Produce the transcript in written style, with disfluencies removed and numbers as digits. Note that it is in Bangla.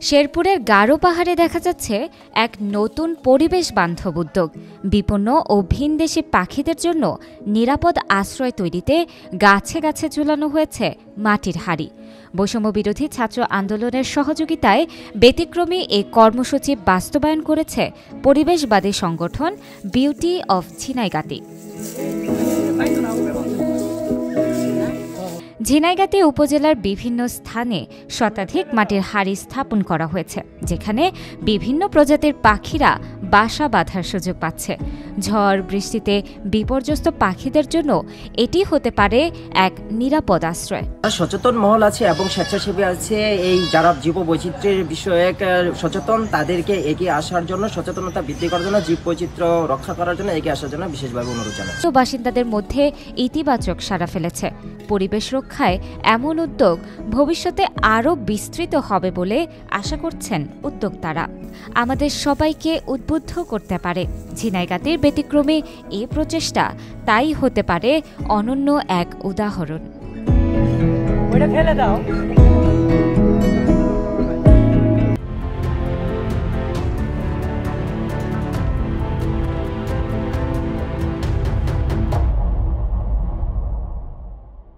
শেরপুরের গারো পাহাড়ে দেখা যাচ্ছে এক নতুন পরিবেশ বান্ধব উদ্যোগ। বিপন্ন ও ভিনদেশি পাখিদের জন্য নিরাপদ আশ্রয় তৈরিতে গাছে গাছে ঝুলানো হয়েছে মাটির হাড়ি। বৈষম্য বিরোধী ছাত্র আন্দোলনের সহযোগিতায় ব্যতিক্রমী এই কর্মসূচি বাস্তবায়ন করেছে পরিবেশবাদী সংগঠন বিউটি অফ ঝিনাইগাতি। ঝিনাইগাতি উপজেলার বিভিন্ন স্থানে শতাধিক মাটির হাড়ি স্থাপন করা হয়েছে, যেখানে বিভিন্ন প্রজাতির পাখিরা বাসা বাঁধার সুযোগ পাচ্ছে। ঝড় বৃষ্টিতে বিপর্যস্ত পাখিদের জন্য এটি হতে পারে এক নিরাপদ আশ্রয়। সচেতন মহল আছে এবং স্বেচ্ছাসেবী আছে, এই যারা জীব বৈচিত্র্যের বিষয়ে সচেতন তাদেরকে এগিয়ে আসার জন্য, সচেতনতা বৃদ্ধি করার জন্য, জীব বৈচিত্র্য রক্ষা করার জন্য এগিয়ে আসার জন্য বিশেষভাবে অনুরোধ জানাচ্ছি। বাসিন্দাদের মধ্যে ইতিবাচক সাড়া ফেলেছে। পরিবেশ রক্ষায় এমন উদ্যোগ ভবিষ্যতে আরও বিস্তৃত হবে বলে আশা করছেন উদ্যোক্তারা। আমাদের সবাইকে উদ্বুদ্ধ করতে পারে ঝিনাইগাতির ব্যতিক্রমী এই প্রচেষ্টা, তাই হতে পারে অনন্য এক উদাহরণ।